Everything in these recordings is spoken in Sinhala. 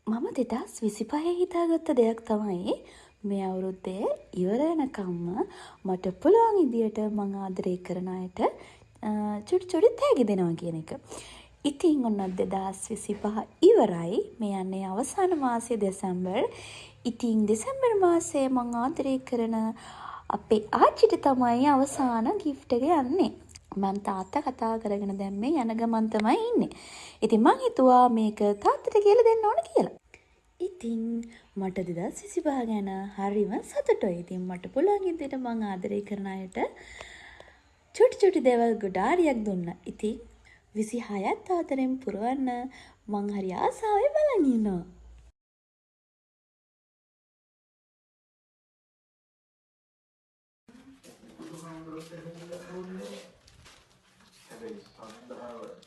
මම 2025 හිතාගත්ත දෙයක් තමයි මේ අවුරුද්දේ ඉවර වෙනකම්ම මට පුළුවන් විදියට මං ආදරේ කරන අයට චුටි චුටි තෑගි දෙනවා කියන එක. ඉතින් ඔන්න 2025 ඉවරයි. මේ යන්නේ අවසාන මාසයේ දෙසැම්බර්. ඉතින් දෙසැම්බර් මාසයේ මං ආදරේ කරන අපේ ආච්චිට තමයි අවසාන ගිෆ්ට් එක යන්නේ. මං තාත්තා කතා කරගෙන දැන් මේ යන ගමන් තමයි ඉන්නේ. ඉතින් මං හිතුවා මේක තාත්තට කියලා දෙන්න ඕන කියලා. ඉතින් මට 2025 ගැන හරිම සතුටුයි. ඉතින් මට පුළුවන් විදිහට මං ආදරේ කරන අයට චුටි චුටි දේවල් ගොඩාරියක් දුන්නා. ඉතින් 26ත් ආදරෙන් පුරවන්න මං හරි ආසාවෙන් බලන් ඉන්නවා.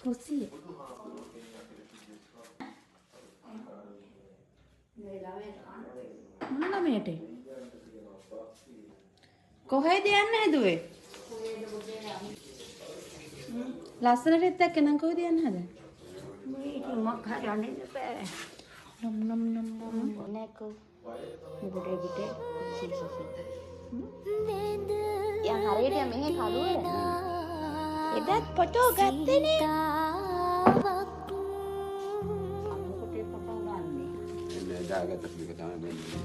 කුසී මොන ළමයට කොහෙද යන්න හැදුවේ? ලස්සනට එක්ක නම් කොහෙද යන්න හදන්නේ? මේක මොකක් හරි අනින්න බෑ. නම් නම් නම් නම් නැකෝ මොකට පිට සිල්සසි. යා හරියට මෙහෙ කලුවල එදත් ෆොටෝ ගත්තනේ. මොකටද පටන් ගන්නෙ? එන්නේ දාගත්ත පිළික තමයි දෙන්නේ.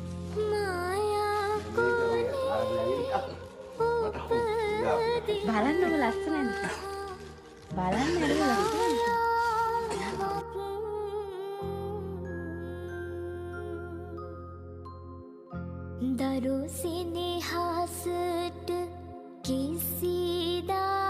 බලන්න ඔබ ලස්සනයි. බලන්න හරි ලස්සනයි. දරු සිනහසට කිසිදා